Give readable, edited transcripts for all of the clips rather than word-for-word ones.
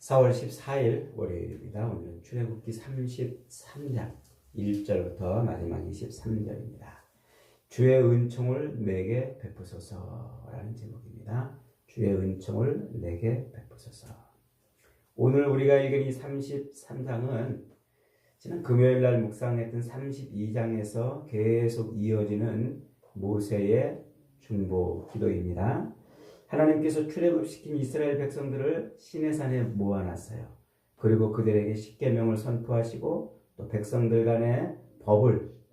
4월 14일 월요일입니다. 오늘은 출애굽기 33장 1절부터 마지막 23절입니다. 주의 은총을 내게 베푸소서라는 제목입니다. 주의 은총을 내게 베푸소서. 오늘 우리가 읽은 이 33장은 지난 금요일날 묵상했던 32장에서 계속 이어지는 모세의 중보 기도입니다. 하나님께서 출애굽시킨 이스라엘 백성들을 시내산에 모아놨어요. 그리고 그들에게 십계명을 선포하시고 또 백성들 간에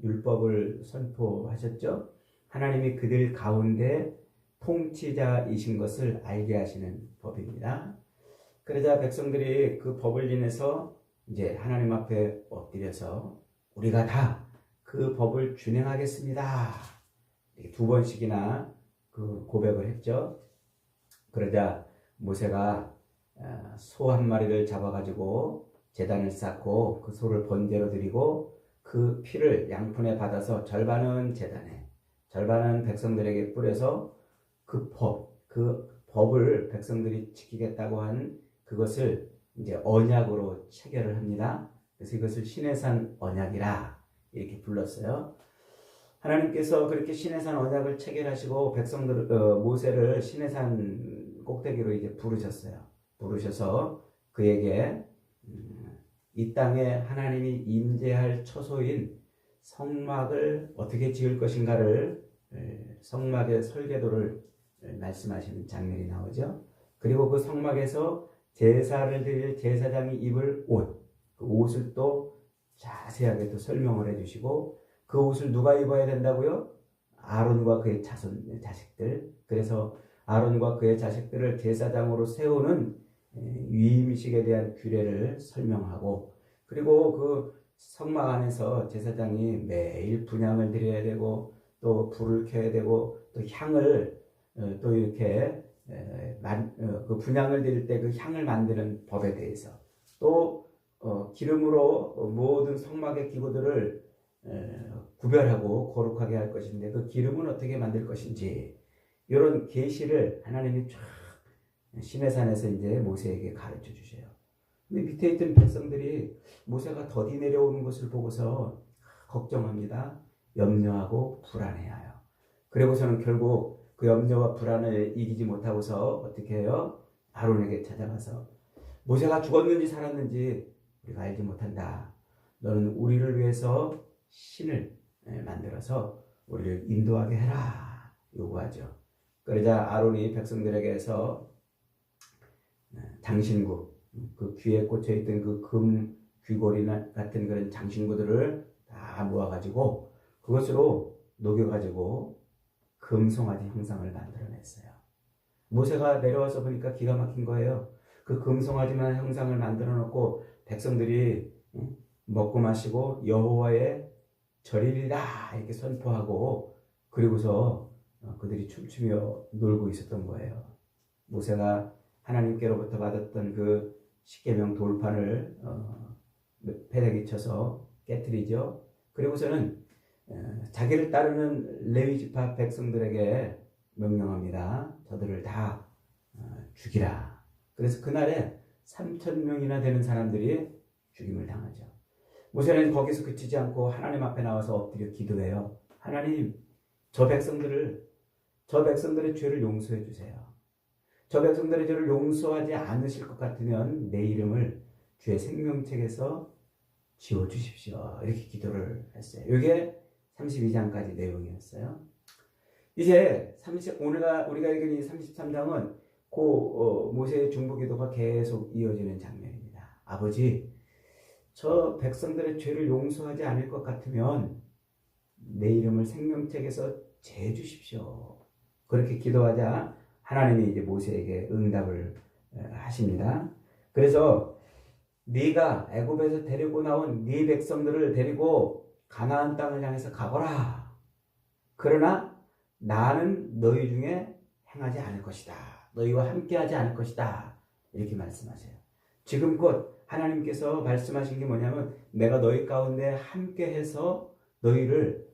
율법을 선포하셨죠. 하나님이 그들 가운데 통치자이신 것을 알게 하시는 법입니다. 그러자 백성들이 그 법을 인해서 이제 하나님 앞에 엎드려서 우리가 다 그 법을 준행하겠습니다. 이렇게 두 번씩이나 그 고백을 했죠. 그러자 모세가 소 한 마리를 잡아가지고 제단을 쌓고 그 소를 번제로 드리고 그 피를 양푼에 받아서 절반은 제단에 절반은 백성들에게 뿌려서 그 법을 백성들이 지키겠다고 한 그것을 이제 언약으로 체결을 합니다. 그래서 이것을 시내산 언약이라 이렇게 불렀어요. 하나님께서 그렇게 시내산 언약을 체결하시고 모세를 시내산 꼭대기로 이제 부르셔서 그에게 이 땅에 하나님이 임재할 처소인 성막을 어떻게 지을 것인가를 성막의 설계도를 말씀하시는 장면이 나오죠. 그리고 그 성막에서 제사를 드릴 제사장이 입을 그 옷을 또 자세하게 또 설명을 해주시고 그 옷을 누가 입어야 된다고요? 아론과 그의 자식들. 그래서 아론과 그의 자식들을 제사장으로 세우는 위임식에 대한 규례를 설명하고, 그리고 그 성막 안에서 제사장이 매일 분향을 드려야 되고 또 불을 켜야 되고 또 향을 또 이렇게 그 분향을 드릴 때 그 향을 만드는 법에 대해서 또 기름으로 모든 성막의 기구들을 구별하고 거룩하게 할 것인데 그 기름은 어떻게 만들 것인지 이런 계시를 하나님이 쫙 시내산에서 이제 모세에게 가르쳐 주셔요. 근데 밑에 있던 백성들이 모세가 더디 내려오는 것을 보고서 걱정합니다. 염려하고 불안해해요. 그리고서는 결국 그 염려와 불안을 이기지 못하고서 어떻게 해요? 아론에게 찾아가서 모세가 죽었는지 살았는지 우리가 알지 못한다. 너는 우리를 위해서 신을 만들어서 우리를 인도하게 해라 요구하죠. 그러자 아론이 백성들에게서 장신구, 그 귀에 꽂혀있던 그 금 귀고리 같은 그런 장신구들을 다 모아가지고 그것으로 녹여가지고 금송아지 형상을 만들어냈어요. 모세가 내려와서 보니까 기가 막힌 거예요. 그 금송아지만 형상을 만들어 놓고 백성들이 먹고 마시고 여호와의 절일이다 이렇게 선포하고 그리고서 그들이 춤추며 놀고 있었던 거예요. 모세가 하나님께로부터 받았던 그 십계명 돌판을 패대기 쳐서 깨트리죠. 그리고서는 자기를 따르는 레위 지파 백성들에게 명령합니다. 저들을 다 죽이라. 그래서 그날에 3,000명이나 되는 사람들이 죽임을 당하죠. 모세는 거기서 그치지 않고 하나님 앞에 나와서 엎드려 기도해요. 하나님, 저 백성들의 죄를 용서해 주세요. 저 백성들의 죄를 용서하지 않으실 것 같으면 내 이름을 주의 생명책에서 지워주십시오. 이렇게 기도를 했어요. 이게 32장까지 내용이었어요. 이제 우리가 읽은 이 33장은 모세의 중보기도가 계속 이어지는 장면입니다. 아버지, 저 백성들의 죄를 용서하지 않을 것 같으면 내 이름을 생명책에서 제주십시오. 그렇게 기도하자 하나님이 이제 모세에게 응답을 하십니다. 그래서 네가 애굽에서 데리고 나온 네 백성들을 데리고 가나안 땅을 향해서 가거라. 그러나 나는 너희 중에 행하지 않을 것이다. 너희와 함께하지 않을 것이다. 이렇게 말씀하세요. 지금껏 하나님께서 말씀하신 게 뭐냐면 내가 너희 가운데 함께해서 너희를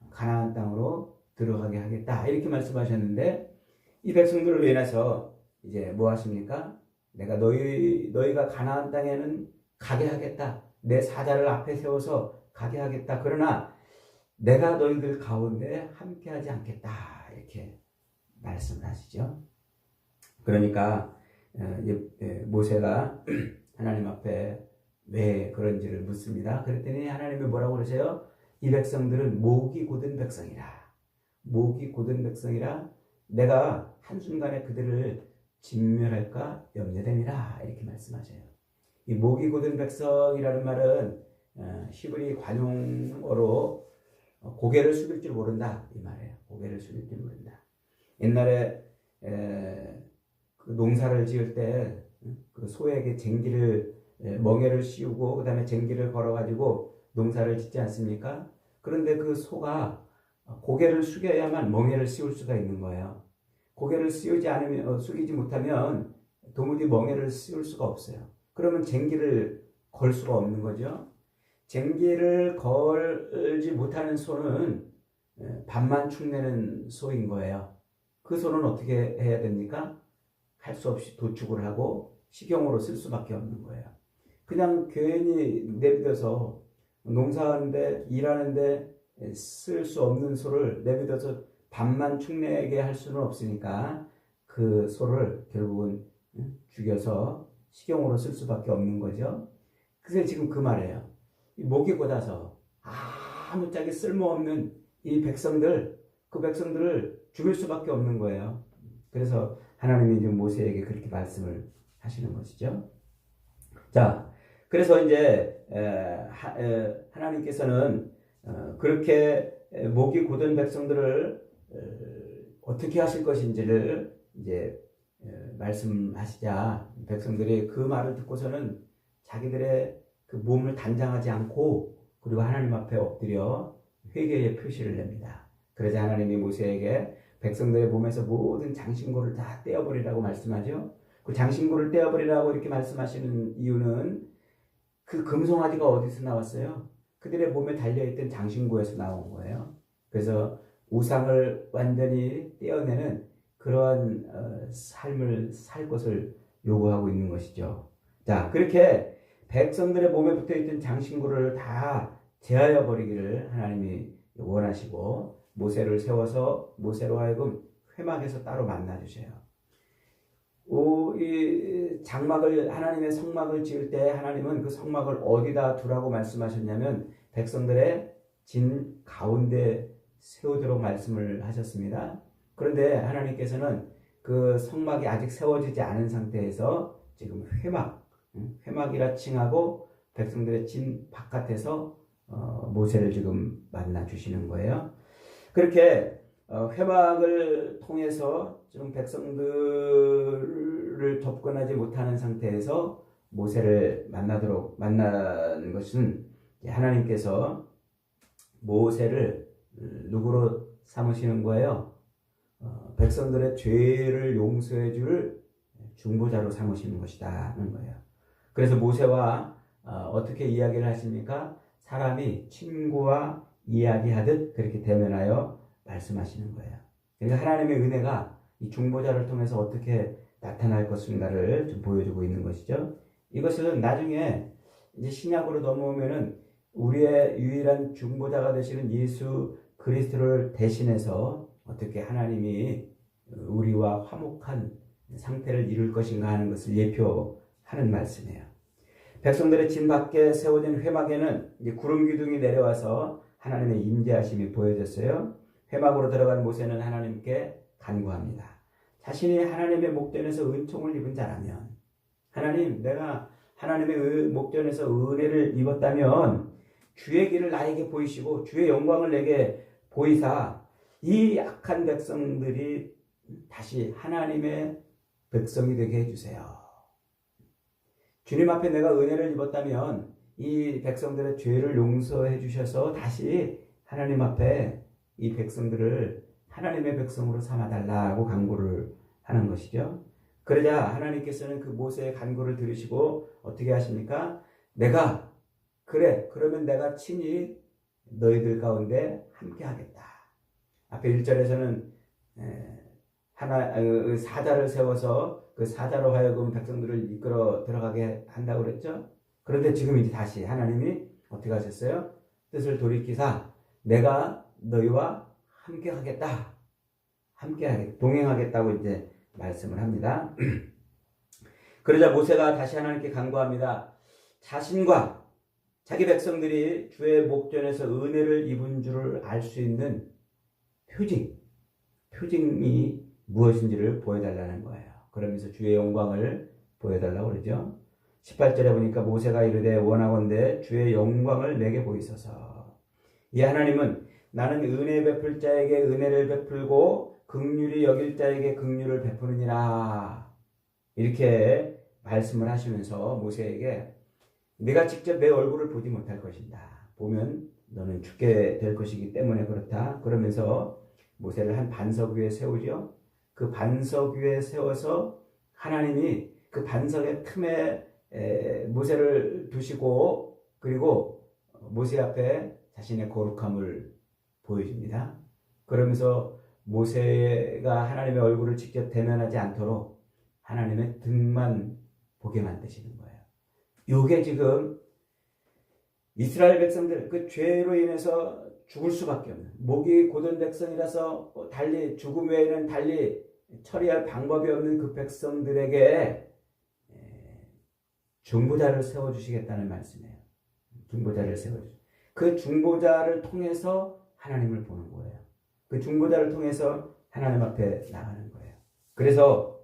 가나안 땅으로 들어가게 하겠다. 이렇게 말씀하셨는데 이 백성들을 위해서 이제 뭐 하십니까? 내가 너희가 가나안 땅에는 가게 하겠다. 내 사자를 앞에 세워서 가게 하겠다. 그러나 내가 너희들 가운데 함께하지 않겠다. 이렇게 말씀을 하시죠. 그러니까 모세가 하나님 앞에 왜 그런지를 묻습니다. 그랬더니 하나님이 뭐라고 그러세요? 이 백성들은 목이 곧은 백성이라. 목이 곧은 백성이라 내가 한순간에 그들을 진멸할까 염려됨이라. 이렇게 말씀하셔요. 이 목이 곧은 백성이라는 말은 히브리 관용어로 고개를 숙일 줄 모른다. 이 말이에요. 고개를 숙일 줄 모른다. 옛날에 그 농사를 지을 때 그 소에게 멍에를 씌우고 그 다음에 쟁기를 걸어가지고 농사를 짓지 않습니까? 그런데 그 소가 고개를 숙여야만 멍에를 씌울 수가 있는 거예요. 고개를 숙이지 못하면 도무지 멍에를 씌울 수가 없어요. 그러면 쟁기를 걸 수가 없는 거죠. 쟁기를 걸지 못하는 소는 밥만 축내는 소인 거예요. 그 소는 어떻게 해야 됩니까? 할 수 없이 도축을 하고 식용으로 쓸 수밖에 없는 거예요. 그냥 괜히 내비둬서 농사하는데 일하는데 쓸 수 없는 소를 내비둬서 밥만 축내게 할 수는 없으니까 그 소를 결국은 죽여서 식용으로 쓸 수밖에 없는 거죠. 그래서 지금 그 말이에요. 목이 곧아서 아무짝에 쓸모없는 이 그 백성들을 죽일 수밖에 없는 거예요. 그래서 하나님이 지금 모세에게 그렇게 말씀을 하시는 것이죠. 자, 그래서 이제 하나님께서는 그렇게 목이 곧은 백성들을 어떻게 하실 것인지를 이제 말씀하시자 백성들이 그 말을 듣고서는 자기들의 그 몸을 단장하지 않고 그리고 하나님 앞에 엎드려 회개의 표시를 냅니다. 그러자 하나님이 모세에게 백성들의 몸에서 모든 장신구를 다 떼어버리라고 말씀하죠. 그 장신구를 떼어버리라고 이렇게 말씀하시는 이유는 그 금송아지가 어디서 나왔어요? 그들의 몸에 달려있던 장신구에서 나온 거예요. 그래서 우상을 완전히 떼어내는 그러한 삶을 살 것을 요구하고 있는 것이죠. 자, 그렇게 백성들의 몸에 붙어있던 장신구를 다 제하여 버리기를 하나님이 원하시고 모세를 세워서 모세로 하여금 회막에서 따로 만나주세요. 이 장막을 하나님의 성막을 지을 때 하나님은 그 성막을 어디다 두라고 말씀하셨냐면 백성들의 진 가운데 세우도록 말씀을 하셨습니다. 그런데 하나님께서는 그 성막이 아직 세워지지 않은 상태에서 지금 회막이라 칭하고 백성들의 진 바깥에서 모세를 지금 만나 주시는 거예요. 그렇게 회막을 통해서 지금 백성들을 접근하지 못하는 상태에서 모세를 만나는 것은 하나님께서 모세를 누구로 삼으시는 거예요? 백성들의 죄를 용서해 줄 중보자로 삼으시는 것이다는 거예요. 그래서 모세와 어떻게 이야기를 하십니까? 사람이 친구와 이야기하듯 그렇게 대면하여 말씀하시는 거예요. 그러니까 하나님의 은혜가 이 중보자를 통해서 어떻게 나타날 것인가를 좀 보여주고 있는 것이죠. 이것은 나중에 이제 신약으로 넘어오면은 우리의 유일한 중보자가 되시는 예수 그리스도를 대신해서 어떻게 하나님이 우리와 화목한 상태를 이룰 것인가 하는 것을 예표하는 말씀이에요. 백성들의 진 밖에 세워진 회막에는 이제 구름 기둥이 내려와서 하나님의 임재하심이 보여졌어요. 회막으로 들어간 모세는 하나님께 간구합니다. 자신이 하나님의 목전에서 은총을 입은 자라면 하나님, 내가 하나님의 목전에서 은혜를 입었다면 주의 길을 나에게 보이시고 주의 영광을 내게 보이사 이 약한 백성들이 다시 하나님의 백성이 되게 해주세요. 주님 앞에 내가 은혜를 입었다면 이 백성들의 죄를 용서해 주셔서 다시 하나님 앞에 이 백성들을 하나님의 백성으로 삼아달라고 간구를 하는 것이죠. 그러자 하나님께서는 그 모세의 간구를 들으시고 어떻게 하십니까? 그러면 내가 친히 너희들 가운데 함께 하겠다. 앞에 1절에서는 사자를 세워서 그 사자로 하여금 백성들을 이끌어 들어가게 한다고 그랬죠. 그런데 지금 이제 다시 하나님이 어떻게 하셨어요? 뜻을 돌이키사 내가 너희와 함께 하겠다. 동행하겠다고 이제 말씀을 합니다. 그러자 모세가 다시 하나님께 간구합니다. 자신과 자기 백성들이 주의 목전에서 은혜를 입은 줄을 알 수 있는 표징이 무엇인지를 보여달라는 거예요. 그러면서 주의 영광을 보여달라고 그러죠. 18절에 보니까 모세가 이르되 원하건대 주의 영광을 내게 보이소서. 이 하나님은 나는 은혜 베풀 자에게 은혜를 베풀고 긍휼히 여길 자에게 긍휼을 베푸느니라. 이렇게 말씀을 하시면서 모세에게 네가 직접 내 얼굴을 보지 못할 것이다. 보면 너는 죽게 될 것이기 때문에 그렇다. 그러면서 모세를 한 반석 위에 세우죠. 그 반석 위에 세워서 하나님이 그 반석의 틈에 모세를 두시고 그리고 모세 앞에 자신의 거룩함을 보여줍니다. 그러면서 모세가 하나님의 얼굴을 직접 대면하지 않도록 하나님의 등만 보게 만드시는 거예요. 이게 지금 이스라엘 백성들 그 죄로 인해서 죽을 수밖에 없는 목이 곧은 백성이라서 달리 죽음 외에는 달리 처리할 방법이 없는 그 백성들에게 중보자를 세워주시겠다는 말씀이에요. 중보자를 세워주시고 그 중보자를 통해서 하나님을 보는 거예요. 그 중보자를 통해서 하나님 앞에 나가는 거예요. 그래서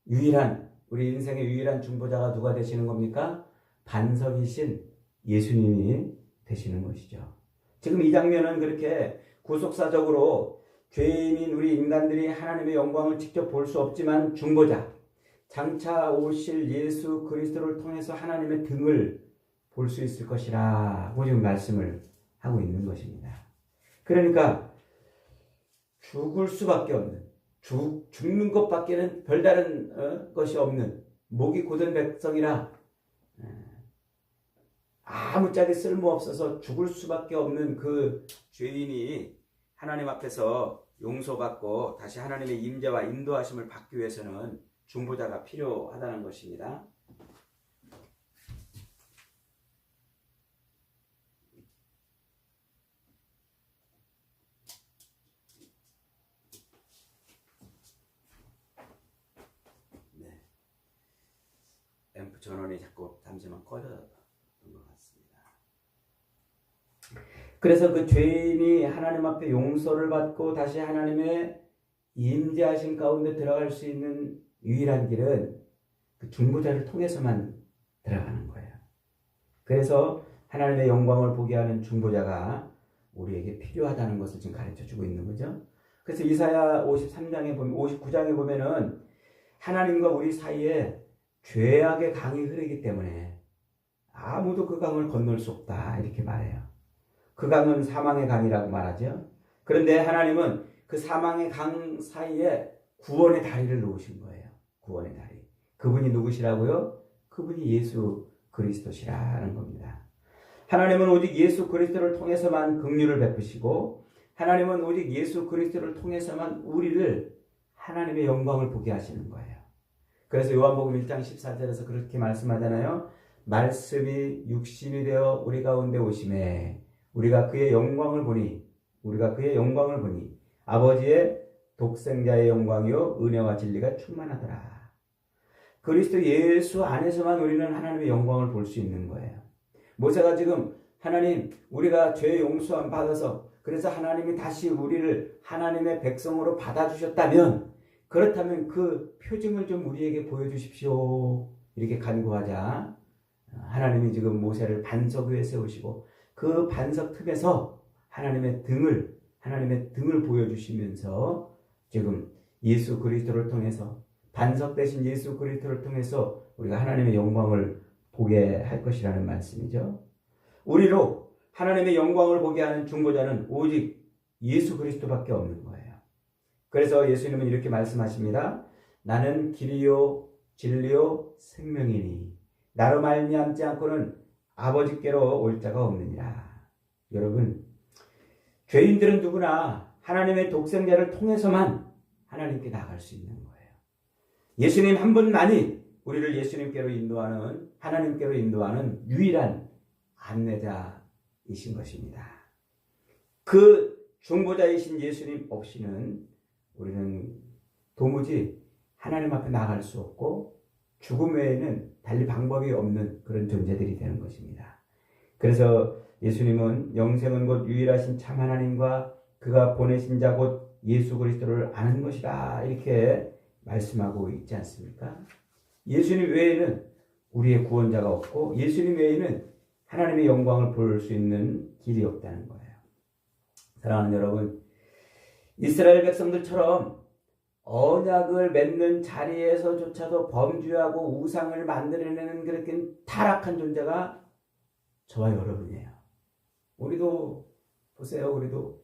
우리 인생의 유일한 중보자가 누가 되시는 겁니까? 반석이신 예수님이 되시는 것이죠. 지금 이 장면은 그렇게 구속사적으로 죄인인 우리 인간들이 하나님의 영광을 직접 볼 수 없지만 중보자, 장차 오실 예수 그리스도를 통해서 하나님의 등을 볼 수 있을 것이라고 지금 말씀을 하고 있는 것입니다. 그러니까 죽을 수밖에 없는, 죽는 것밖에는 별다른 것이 없는 목이 곧은 백성이라 아무짝에 쓸모없어서 죽을 수밖에 없는 그 죄인이 하나님 앞에서 용서받고 다시 하나님의 임재와 인도하심을 받기 위해서는 중보자가 필요하다는 것입니다. 네. 앰프 전원이 자꾸 잠시만 꺼졌던 것 같습니다. 그래서 그 죄인이 하나님 앞에 용서를 받고 다시 하나님의 임재하신 가운데 들어갈 수 있는 유일한 길은 그 중보자를 통해서만 들어가는 거예요. 그래서 하나님의 영광을 보게 하는 중보자가 우리에게 필요하다는 것을 지금 가르쳐주고 있는 거죠. 그래서 이사야 53장에 보면 59장에 보면은 하나님과 우리 사이에 죄악의 강이 흐르기 때문에 아무도 그 강을 건널 수 없다 이렇게 말해요. 그 강은 사망의 강이라고 말하죠. 그런데 하나님은 그 사망의 강 사이에 구원의 다리를 놓으신 거예요. 구원의 다리. 그분이 누구시라고요? 그분이 예수 그리스도시라는 겁니다. 하나님은 오직 예수 그리스도를 통해서만 긍휼을 베푸시고 하나님은 오직 예수 그리스도를 통해서만 우리를 하나님의 영광을 보게 하시는 거예요. 그래서 요한복음 1장 14절에서 그렇게 말씀하잖아요. 말씀이 육신이 되어 우리 가운데 오심에 우리가 그의 영광을 보니 아버지의 독생자의 영광이요 은혜와 진리가 충만하더라. 그리스도 예수 안에서만 우리는 하나님의 영광을 볼 수 있는 거예요. 모세가 지금 하나님 우리가 죄 용서함 받아서 그래서 하나님이 다시 우리를 하나님의 백성으로 받아주셨다면 그렇다면 그 표징을 좀 우리에게 보여주십시오. 이렇게 간구하자 하나님이 지금 모세를 반석 위에 세우시고 그 반석 틈에서 하나님의 등을 보여주시면서 지금 예수 그리스도를 통해서 반석 대신 예수 그리스도를 통해서 우리가 하나님의 영광을 보게 할 것이라는 말씀이죠. 우리로 하나님의 영광을 보게 하는 중보자는 오직 예수 그리스도밖에 없는 거예요. 그래서 예수님은 이렇게 말씀하십니다. 나는 길이요 진리요 생명이니 나로 말미암지 않고는 아버지께로 올 자가 없느니라. 여러분 죄인들은 누구나 하나님의 독생자를 통해서만 하나님께 나갈 수 있는 거예요. 예수님 한 분만이 우리를 예수님께로 인도하는, 하나님께로 인도하는 유일한 안내자이신 것입니다. 그 중보자이신 예수님 없이는 우리는 도무지 하나님 앞에 나갈 수 없고 죽음 외에는 달리 방법이 없는 그런 존재들이 되는 것입니다. 그래서 예수님은 영생은 곧 유일하신 참 하나님과 그가 보내신 자 곧 예수 그리스도를 아는 것이다, 이렇게 말씀하고 있지 않습니까? 예수님 외에는 우리의 구원자가 없고 예수님 외에는 하나님의 영광을 볼 수 있는 길이 없다는 거예요. 사랑하는 여러분, 이스라엘 백성들처럼 언약을 맺는 자리에서조차도 범죄하고 우상을 만들어내는 그렇게 타락한 존재가 저와 여러분이에요. 우리도 보세요. 우리도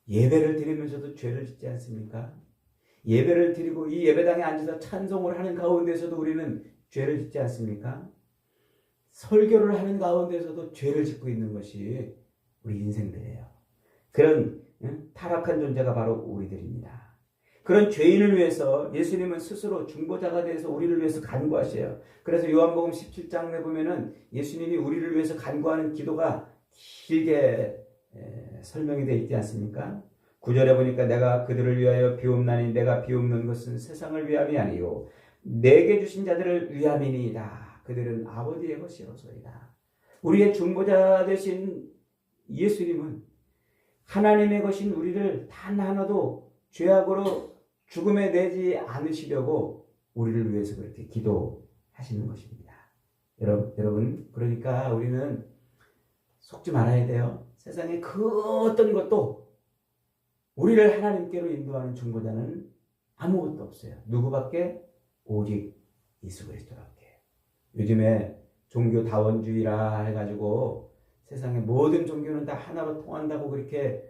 예배를 드리면서도 죄를 짓지 않습니까? 예배를 드리고 이 예배당에 앉아서 찬송을 하는 가운데서도 우리는 죄를 짓지 않습니까? 설교를 하는 가운데서도 죄를 짓고 있는 것이 우리 인생들이에요. 그런 타락한 존재가 바로 우리들입니다. 그런 죄인을 위해서 예수님은 스스로 중보자가 되어서 우리를 위해서 간구하셔요. 그래서 요한복음 17장에 보면은 예수님이 우리를 위해서 간구하는 기도가 길게 설명이 되어 있지 않습니까? 9절에 보니까 내가 그들을 위하여 비옵나니 내가 비옵는 것은 세상을 위함이 아니요 내게 주신 자들을 위함이니이다. 그들은 아버지의 것이로소이다. 우리의 중보자 되신 예수님은 하나님의 것인 우리를 단 하나도 죄악으로 죽음에 내지 않으시려고 우리를 위해서 그렇게 기도하시는 것입니다. 여러분, 그러니까 우리는 속지 말아야 돼요. 세상에 그 어떤 것도 우리를 하나님께로 인도하는 중보자는 아무것도 없어요. 누구밖에? 오직 예수 그리스도밖에. 요즘에 종교 다원주의라 해가지고 세상의 모든 종교는 다 하나로 통한다고 그렇게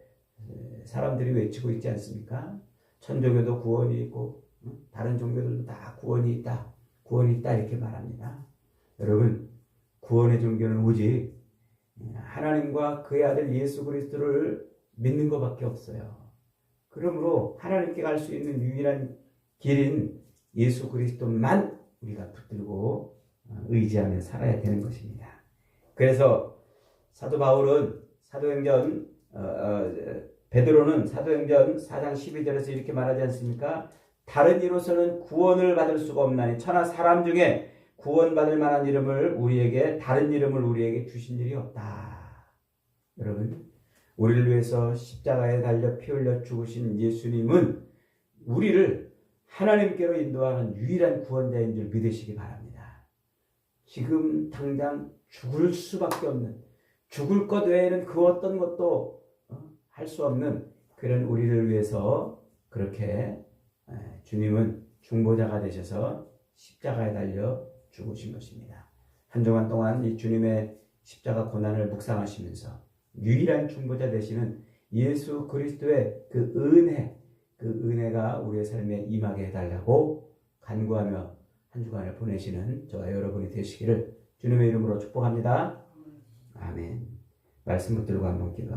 사람들이 외치고 있지 않습니까? 천주교도 구원이 있고 다른 종교들도 다 구원이 있다, 구원이 있다 이렇게 말합니다. 여러분, 구원의 종교는 오직 하나님과 그의 아들 예수 그리스도를 믿는 것밖에 없어요. 그러므로 하나님께 갈 수 있는 유일한 길인 예수 그리스도만 우리가 붙들고 의지하며 살아야 되는 것입니다. 그래서 사도 바울은 베드로는 사도행전 4장 12절에서 이렇게 말하지 않습니까? 다른 이로서는 구원을 받을 수가 없나니 천하 사람 중에 구원받을 만한 다른 이름을 우리에게 주신 일이 없다. 여러분, 우리를 위해서 십자가에 달려 피 흘려 죽으신 예수님은 우리를 하나님께로 인도하는 유일한 구원자인 줄 믿으시기 바랍니다. 지금 당장 죽을 수밖에 없는, 죽을 것 외에는 그 어떤 것도 할 수 없는 그런 우리를 위해서 그렇게 주님은 중보자가 되셔서 십자가에 달려 죽으신 것입니다. 한 주간 동안 이 주님의 십자가 고난을 묵상하시면서 유일한 중보자 되시는 예수 그리스도의 그 은혜가 우리의 삶에 임하게 해달라고 간구하며 한 주간을 보내시는 저와 여러분이 되시기를 주님의 이름으로 축복합니다. 아멘. 말씀 붙들고 한번 기도합니다.